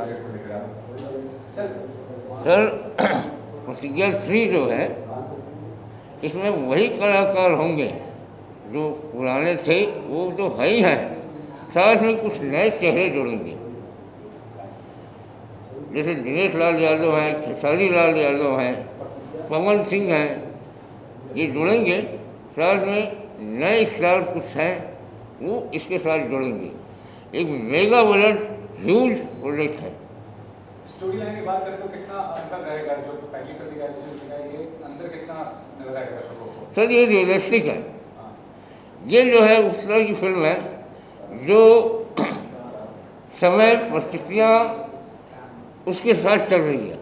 Project को लेकर आप सर प्रतिज्ञा 3 जो है इसमें वही कलाकार होंगे जो पुराने थे, वो तो है ही हैं, साथ में कुछ नए चेहरे जुड़ेंगे। जैसे दिनेश लाल यादव हैं, खेसारी लाल यादव हैं, पवन सिंह हैं, ये जुड़ेंगे। साथ में नए स्टार कुछ हैं वो इसके साथ जुड़ेंगे। एक मेगा बजट ह्यूज प्रोजेक्ट है। स्टोरी लाइन की बात करें तो कितना अंतर रहेगा, जो पहली प्रतिज्ञा ये अंदर कितना नजर आएगा दर्शकों को? सर ये रियलिस्टिक है। ये जो है उस तरह की फिल्म है जो समय परिस्थितियाँ उसके साथ चल रही है,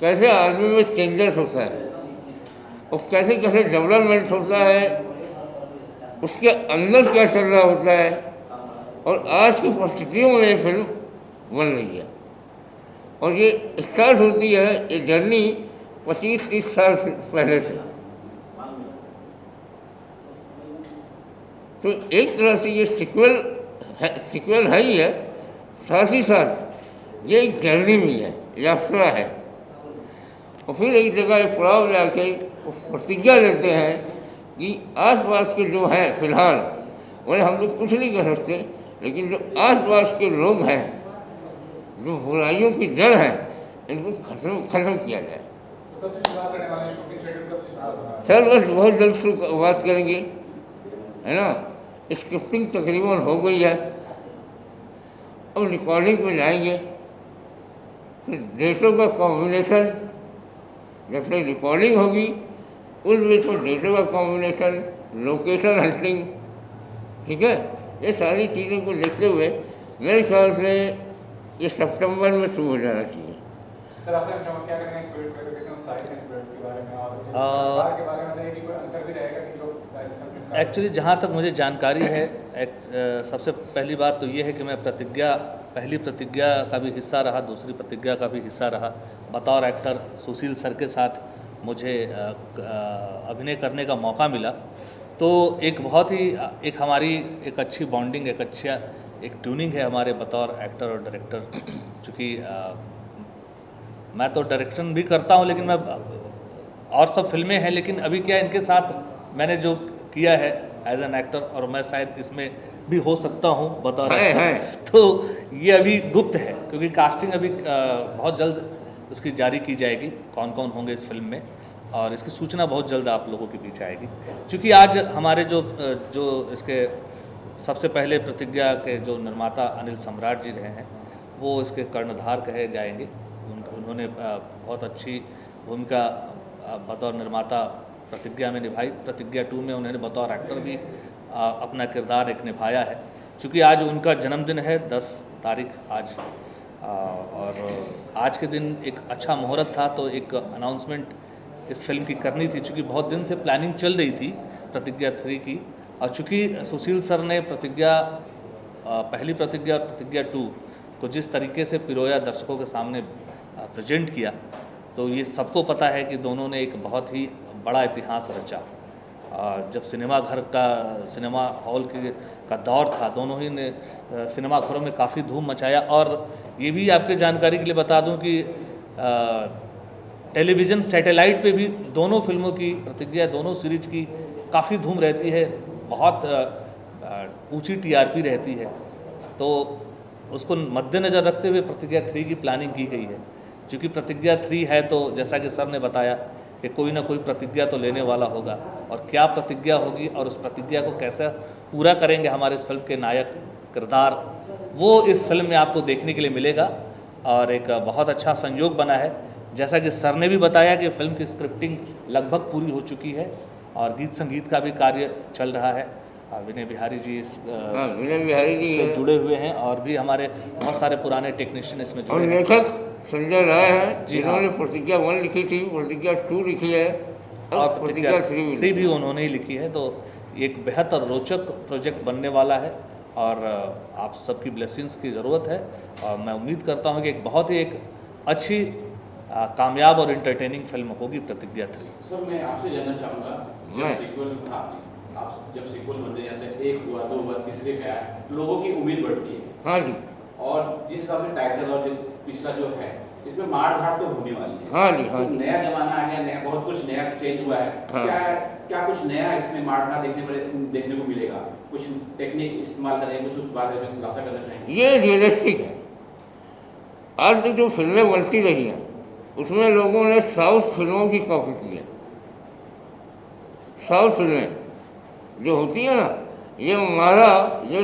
कैसे आदमी में चेंजेस होता है और कैसे कैसे डेवलपमेंट होता है, उसके अंदर क्या चल रहा होता है, और आज की परिस्थितियों में ये फिल्म बन रही है। और ये स्टार्ट होती है ये जर्नी 25-30 साल से पहले से। तो एक तरह से ये सिक्वल है ही है, साथ ही साथ ये एक जर्नी भी है, यात्रा है। और फिर एक जगह एक पड़ाव जाके प्रतिज्ञा लेते हैं कि आसपास के जो हैं फिलहाल उन्हें हम लोग कुछ नहीं कर सकते, लेकिन जो आसपास के लोग हैं, जो बुराइयों की जड़ हैं, इनको खत्म किया जाए। कब से शुरुआत करने वाले हैं? शूटिंग शेड्यूल कब से शुरुआत होगा? सर बस बहुत जल्द शुरुआत करेंगे, है ना। स्क्रिप्टिंग तकरीबन हो गई है, अब रिकॉर्डिंग पे जाएंगे। फिर डेटों का कॉम्बिनेशन, जब तक रिकॉर्डिंग होगी उस बीच में डेटों का कॉम्बिनेशन, लोकेशन हंटिंग, ठीक है, ये सारी चीज़ों को देखते हुए मेरे ख्याल से ये सितंबर में शुरू हो जाना चाहिए। सर आपने क्या करेंगे इस प्रोजेक्ट को लेकर, उत्साहित हैं इस प्रोजेक्ट के बारे में, और के बारे में बताइए कि कोई अंतर भी रहेगा कि जो एक्चुअली जहाँ तक मुझे जानकारी है, सबसे पहली बात तो ये है कि मैं पहली प्रतिज्ञा का भी हिस्सा रहा, दूसरी प्रतिज्ञा का भी हिस्सा रहा। बतौर एक्टर सुशील सर के साथ मुझे अभिनय करने का मौका मिला, तो एक बहुत ही हमारी एक अच्छी बॉन्डिंग, एक ट्यूनिंग है हमारे बतौर एक्टर और डायरेक्टर। चूँकि मैं तो डायरेक्शन भी करता हूँ, लेकिन मैं और सब फिल्में हैं, लेकिन अभी क्या इनके साथ मैंने जो किया है एज एन एक्टर, और मैं शायद इसमें भी हो सकता हूँ बतौर एक्टर, तो ये अभी गुप्त है, क्योंकि कास्टिंग अभी बहुत जल्द उसकी जारी की जाएगी, कौन कौन होंगे इस फिल्म में, और इसकी सूचना बहुत जल्द आप लोगों के बीच आएगी। क्योंकि आज हमारे जो इसके सबसे पहले प्रतिज्ञा के जो निर्माता अनिल सम्राट जी रहे हैं, वो इसके कर्णधार कहे जाएंगे। उन्होंने बहुत अच्छी भूमिका बतौर निर्माता प्रतिज्ञा में निभाई। प्रतिज्ञा 2 में उन्होंने बतौर एक्टर भी अपना किरदार एक निभाया है। चूँकि आज उनका जन्मदिन है 10 तारीख आज, और आज के दिन एक अच्छा मुहूर्त था, तो एक अनाउंसमेंट इस फिल्म की करनी थी। चूँकि बहुत दिन से प्लानिंग चल रही थी प्रतिज्ञा 3 की, और चूँकि सुशील सर ने पहली प्रतिज्ञा और प्रतिज्ञा 2 को जिस तरीके से पिरोया, दर्शकों के सामने प्रेजेंट किया, तो ये सबको पता है कि दोनों ने एक बहुत ही बड़ा इतिहास रचा। जब सिनेमा हॉल का दौर था, दोनों ही ने सिनेमा घरों में काफ़ी धूम मचाया। और ये भी आपके जानकारी के लिए बता दूं कि टेलीविज़न सैटेलाइट पे भी दोनों फिल्मों की प्रतिज्ञा, दोनों सीरीज की काफ़ी धूम रहती है, बहुत ऊंची टीआरपी रहती है। तो उसको मद्देनज़र रखते हुए प्रतिज्ञा 3 की प्लानिंग की गई है। क्योंकि प्रतिज्ञा 3 है तो जैसा कि सर ने बताया कि कोई ना कोई प्रतिज्ञा तो लेने वाला होगा, और क्या प्रतिज्ञा होगी और उस प्रतिज्ञा को कैसे पूरा करेंगे हमारे इस फिल्म के नायक किरदार, वो इस फिल्म में आपको देखने के लिए मिलेगा। और एक बहुत अच्छा संयोग बना है, जैसा कि सर ने भी बताया कि फिल्म की स्क्रिप्टिंग लगभग पूरी हो चुकी है और गीत संगीत का भी कार्य चल रहा है। विनय बिहारी जी से जुड़े हुए हैं, और भी हमारे बहुत सारे पुराने टेक्नीशियन इसमें जुड़े हैं। लेखक संजय राय हैं जिन्होंने प्रतिज्ञा 1 लिखी थी, प्रतिज्ञा 2 लिखी है, और प्रतिज्ञा 3 भी उन्होंने ही लिखी है। तो एक बेहद रोचक प्रोजेक्ट बनने वाला है, और आप सबकी ब्लेसिंग्स की ज़रूरत है। और मैं उम्मीद करता हूँ कि एक बहुत ही अच्छी कामयाब और इंटरटेनिंग फिल्म होगी प्रतिज्ञा 3। सर मैं आपसे जानना चाहूँगा, जब सीक्वल बनते जाते हैं, 1 हुआ, 2 हुआ, तीसरे पे आया, लोगों की उम्मीद बढ़ती है। हाँ जी। और जिस हिसाब से टाइटल और जो पिछला जो है इसमें मार धाड़ तो होने वाली है। हाँ जी, हाँ तो जी। नया जमाना आ गया, नया बहुत कुछ नया चेंज हुआ है। हाँ। क्या कुछ नया इसमें मार धाड़ देखने को मिलेगा? कुछ टेक्निक इस्तेमाल करेंगे, कुछ उस बारे में खुलासा करना चाहेंगे? ये रियलिस्टिक है। आज तक जो फिल्में बनती रही हैं उसमें लोगों ने साउथ फिल्मों की कॉपी की है। साउथ फिल्में जो होती है ना, ये हमारा ये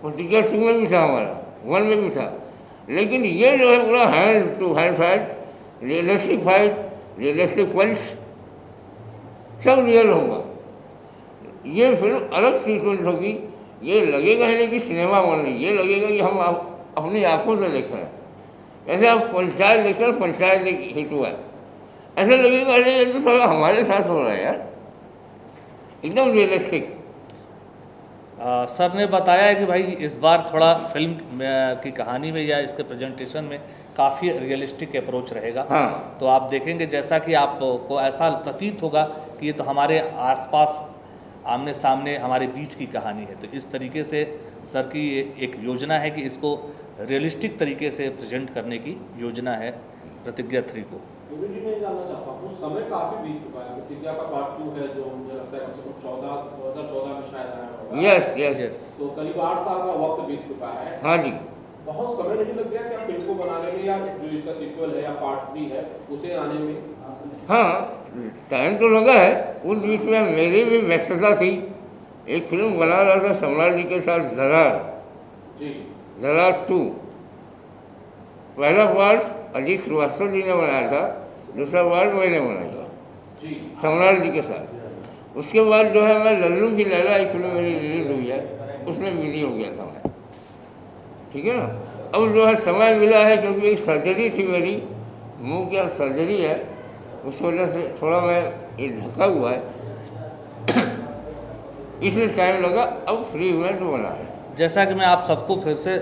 प्रतिज्ञा 2 में भी था, हमारा 1 में भी था, लेकिन ये जो है पूरा hand to hand fight, realistic fight, realistic punch, सब रियल होगा। ये फिल्म अलग ट्रीटमेंट होगी। ये लगेगा ही नहीं कि सिनेमा बन रही, ये लगेगा कि हम अपनी आंखों से देख रहे हैं। ऐसे आप पंचायत देखकर पंचायत हिट हुआ है, ऐसा लगेगा अरे ये तो सारा हमारे साथ हो रहा है यार, एकदम रियलिस्टिक। सर ने बताया है कि भाई इस बार थोड़ा फिल्म की कहानी में या इसके प्रेजेंटेशन में काफ़ी रियलिस्टिक अप्रोच रहेगा। हाँ। तो आप देखेंगे जैसा कि आपको ऐसा प्रतीत होगा कि ये तो हमारे आसपास आमने सामने हमारे बीच की कहानी है। तो इस तरीके से सर की एक योजना है कि इसको रियलिस्टिक तरीके से प्रेजेंट करने की योजना है प्रतिज्ञा 3 को। जी मैं जानना चाहता हूँ, समय काफी बीत चुका है। प्रतिज्ञा का पार्ट 2 है जो मुझे लगता है कम से कम 2014 में शायद आया होगा। Yes yes yes. तो करीब 8 साल का वक्त बीत चुका है। हाँ जी। बहुत समय नहीं लग गया क्या फिल्म को बनाने में, या जो इसका सीक्वल है या पार्ट 3 है उसे आने में? हाँ, टाइम तो लगा है। उस बीच में मेरी भी व्यस्तता थी। एक फिल्म बना रहा था सम्राट जी के साथ, जी ज़रार 2। पहला पार्ट अजीत श्रीवास्तव जी ने बनाया था, दूसरा पार्ट मैंने बनाया था जी सम्राट जी के साथ। उसके बाद जो है मैं लल्लू की लैला एक फिल्म मेरी रिलीज हुई है, उसमें बिजी हो गया था मैं, ठीक है ना। अब जो है समय मिला है, क्योंकि एक सर्जरी थी मेरी, मुंह की सर्जरी है, उस वजह से थोड़ा मैं ये ढका हुआ है इसलिए टाइम लगा। अब फ्री हुए तो बना रहे। जैसा कि मैं आप सबको फिर से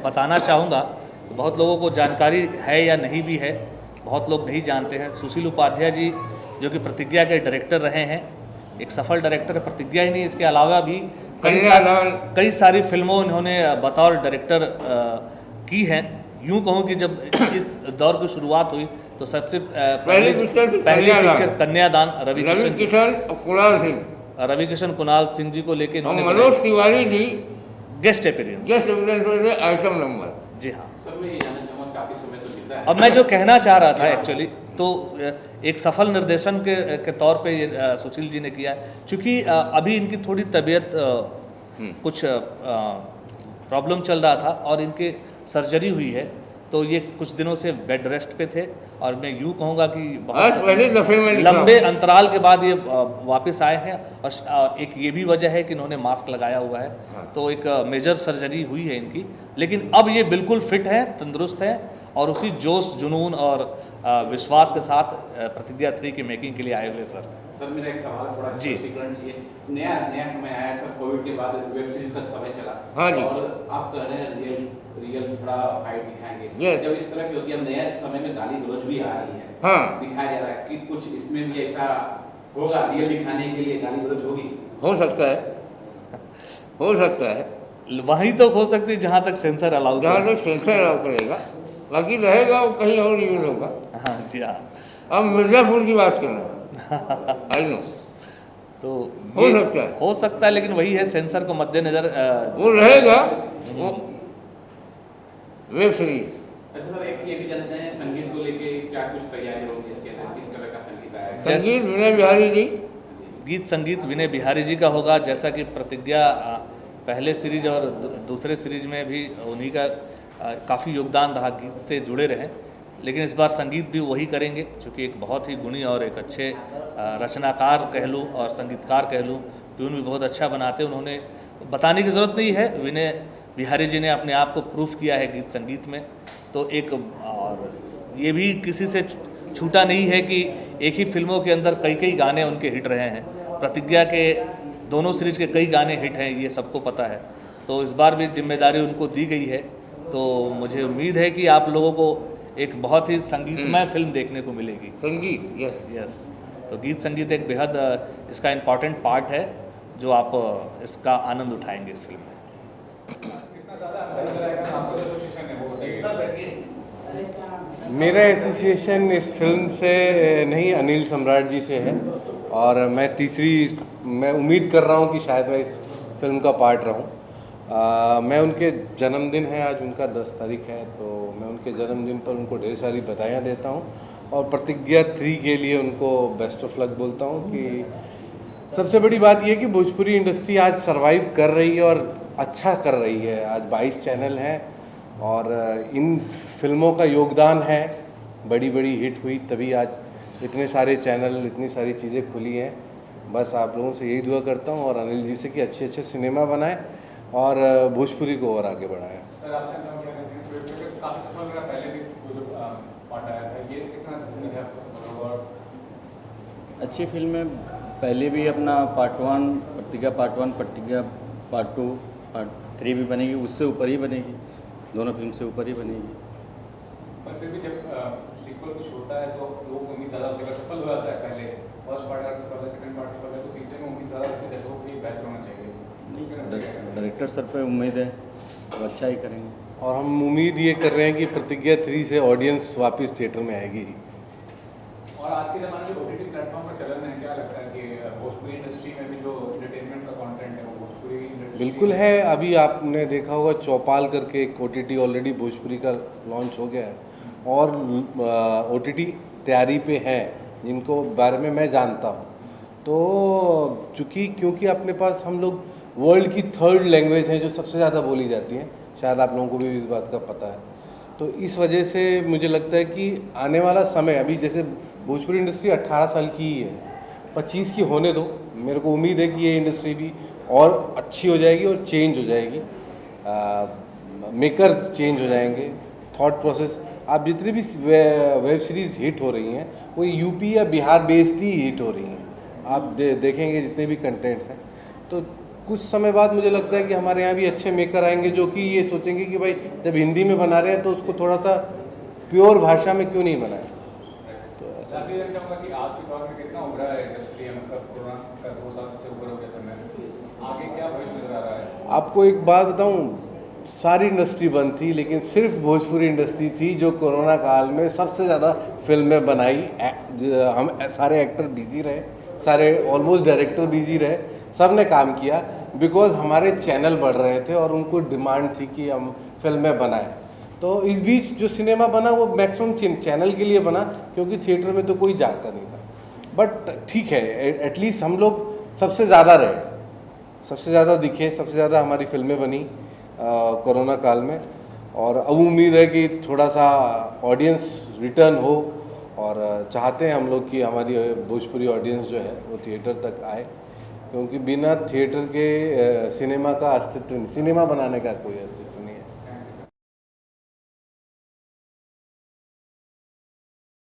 बताना चाहूँगा, बहुत लोगों को जानकारी है या नहीं भी है, बहुत लोग नहीं जानते हैं। सुशील उपाध्याय जी जो कि प्रतिज्ञा के डायरेक्टर रहे हैं, एक सफल डायरेक्टर है। प्रतिज्ञा ही नहीं, इसके अलावा भी कई सारी फिल्मों इन्होंने बतौर डायरेक्टर की हैं। यूँ कहूँ कि जब इस दौर की शुरुआत हुई तो सबसे पहली पिक्चर कन्यादान रवि किशन कुणाल सिंह जी को लेके इन्होंने Manoj Tiwari ji guest appearance item number. जी हाँ। सर मैं ये जानना चाहूँगा, काफी समय तो बीता है। अब मैं जो कहना चाह रहा था एक्चुअली, तो एक सफल निर्देशन के तौर पे ये सुशील जी ने किया है। चूँकि अभी इनकी थोड़ी तबीयत कुछ प्रॉब्लम चल रहा था और इनके सर्जरी हुई है, तो ये कुछ दिनों से बेड रेस्ट पे थे। और मैं यूँ कहूँगा कि बहुत लंबे अंतराल के बाद ये वापस आए हैं। और एक ये भी वजह है कि इन्होंने मास्क लगाया हुआ है। हाँ। तो एक मेजर सर्जरी हुई है इनकी, लेकिन अब ये बिल्कुल फिट हैं, तंदुरुस्त हैं और उसी जोश जुनून और विश्वास के साथ प्रतिज्ञा 3 की मेकिंग के लिए आए हुए सर। सर मेरा एक सवाल थोड़ा जी। स्पष्टीकरण चाहिए। नया समय आया सर, कोविड के बाद वेब सीरीज का समय चला। हाँ जी। और आप कह रहे हैं रियल थोड़ा फाइट दिखाएंगे। Yes। जब इस तरह की होती है, अब नए समय में गाली गलौज भी आ रही है। हाँ। दिखाया जा रहा है कि कुछ इसमें भी ऐसा होगा, रियल दिखाने के लिए गाली गलौज होगी। हो सकता है, हो सकता है। वहीं तो हो सकती है जहाँ तक सेंसर अलाउ जहाँ तक सेंसर अलाउ करेगा, बाकी रहेगा वो कहीं और यूज होगा। हाँ जी हाँ। अब मिर्जापुर की बात करना आई नो, तो हो ये सकता है। हो सकता है, लेकिन वही है, सेंसर को मद्देनजर वो रहेगा वो वेब सीरीज। अच्छा सर, एक ये भी जानना चाहिए, संगीत को लेके क्या कुछ तैयारी होगी इसके अंदर, किस तरह का संगीत आएगा? संगीत विनय बिहारी जी, गीत संगीत विनय बिहारी जी का होगा। जैसा कि प्रतिज्ञा पहले सीरीज और दूसरे सीरीज में भी उन्हीं का काफ़ी योगदान रहा, गीत से जुड़े रहे। लेकिन इस बार संगीत भी वही करेंगे, क्योंकि एक बहुत ही गुणी और एक अच्छे रचनाकार कह लूँ और संगीतकार कह लूँ, ट्यून भी बहुत अच्छा बनाते हैं। उन्होंने बताने की ज़रूरत नहीं है, विनय बिहारी जी ने अपने आप को प्रूफ किया है गीत संगीत में। तो एक और ये भी किसी से छूटा नहीं है कि एक ही फिल्मों के अंदर कई कई गाने उनके हिट रहे हैं। प्रतिज्ञा के दोनों सीरीज के कई गाने हिट हैं, ये सबको पता है। तो इस बार भी जिम्मेदारी उनको दी गई है, तो मुझे उम्मीद है कि आप लोगों को एक बहुत ही संगीतमय फिल्म देखने को मिलेगी। संगीत यस यस। तो गीत संगीत एक बेहद इसका इम्पॉर्टेंट पार्ट है, जो आप इसका आनंद उठाएंगे इस फिल्म में। कितना ज़्यादा अंतर नजर आएगा मेरा एसोसिएशन इस फिल्म से नहीं, अनिल सम्राट जी से है। और मैं उम्मीद कर रहा हूँ कि शायद मैं इस फिल्म का पार्ट रहूँ। मैं उनके जन्मदिन है आज, उनका 10 तारीख है, तो मैं उनके जन्मदिन पर उनको ढेर सारी बधाइयाँ देता हूँ और प्रतिज्ञा 3 के लिए उनको बेस्ट ऑफ लक बोलता हूँ। कि सबसे बड़ी बात यह कि भोजपुरी इंडस्ट्री आज सरवाइव कर रही है और अच्छा कर रही है। आज 22 चैनल हैं और इन फिल्मों का योगदान है, बड़ी बड़ी हिट हुई तभी आज इतने सारे चैनल, इतनी सारी चीज़ें खुली हैं। बस आप लोगों से यही दुआ करता हूँ और अनिल जी से कि अच्छे अच्छे सिनेमा बनाएं और भोजपुरी को और आगे बढ़ाएं। सर आपसे हम क्या कहते हैं, काफ़ी सफल रहा, पहले भी वो जो पार्ट आया था, ये कितना उम्मीद है आपको सफल होगा? और अच्छी फिल्म है। पहले भी अपना पार्ट 1 प्रतिज्ञा पार्ट 1, प्रतिज्ञा पार्ट 2, पार्ट 3 भी बनेगी, उससे ऊपर ही बनेगी, दोनों फिल्म से ऊपर ही बनेगी। पर फिर भी जब सीक्वल कुछ होता है तो लोग उम्मीद ज़्यादा होती है, सफल हो जाता है। पहले फर्स्ट पार्ट अगर सफल है, सेकंड पार्ट सफल है, तो तीसरे में उम्मीद ज़्यादा होती है, दर्शकों के लिए बेहतर होना चाहिए। डायरेक्टर सर पे उम्मीद है, वो अच्छा ही करेंगे। और हम उम्मीद ये कर रहे हैं कि प्रतिज्ञा 3 से ऑडियंस वापस थिएटर में आएगी। और आज के ज़माने में OTT प्लेटफॉर्म का चलन है, क्या लगता है कि भोजपुरी इंडस्ट्री में भी जो एंटरटेनमेंट का कंटेंट है वो भोजपुरी इंडस्ट्री बिल्कुल है। अभी आपने देखा होगा चौपाल करके एक OTT ऑलरेडी भोजपुरी का लॉन्च हो गया है और OTT तैयारी पे है, जिनको बारे में मैं जानता हूँ। तो क्योंकि अपने पास हम लोग वर्ल्ड की 3rd लैंग्वेज है जो सबसे ज़्यादा बोली जाती है, शायद आप लोगों को भी इस बात का पता है। तो इस वजह से मुझे लगता है कि आने वाला समय, अभी जैसे भोजपुरी इंडस्ट्री 18 साल की ही है, 25 की होने दो। मेरे को उम्मीद है कि ये इंडस्ट्री भी और अच्छी हो जाएगी और चेंज हो जाएगी, मेकर चेंज हो जाएंगे, थॉट प्रोसेस। आप जितनी भी वेब सीरीज़ हिट हो रही हैं वो यूपी या बिहार बेस्ड ही हिट हो रही हैं। आप देखेंगे जितने भी कंटेंट्स हैं। तो कुछ समय बाद मुझे लगता है कि हमारे यहाँ भी अच्छे मेकर आएंगे जो कि ये सोचेंगे कि भाई जब हिंदी में बना रहे हैं तो उसको थोड़ा सा प्योर भाषा में क्यों नहीं बनाए। तो ऐसा चाहूँगा कि आज के दौर में कितना उभरा है इंडस्ट्री, मतलब कोरोना का 2 साल से ऊपर हो गया समय, आगे क्या भविष्य नजर आ रहा है? आपको एक बात बताऊं, सारी इंडस्ट्री बंद थी लेकिन सिर्फ भोजपुरी इंडस्ट्री थी जो कोरोना काल में सबसे ज़्यादा फिल्में बनाई। हम सारे एक्टर बिजी रहे, सारे ऑलमोस्ट डायरेक्टर बिजी रहे, सब ने काम किया बिकॉज हमारे चैनल बढ़ रहे थे और उनको डिमांड थी कि हम फिल्में बनाएं। तो इस बीच जो सिनेमा बना वो मैक्सिमम चैनल के लिए बना, क्योंकि थिएटर में तो कोई जाता नहीं था। बट ठीक है, एटलीस्ट हम लोग सबसे ज़्यादा रहे, सबसे ज़्यादा दिखे, सबसे ज़्यादा हमारी फिल्में बनी कोरोना काल में। और अब उम्मीद है कि थोड़ा सा ऑडियंस रिटर्न हो और चाहते हैं हम लोग कि हमारी भोजपुरी ऑडियंस जो है वो थिएटर तक आए, क्योंकि बिना थिएटर के सिनेमा का अस्तित्व नहीं, सिनेमा बनाने का कोई अस्तित्व नहीं।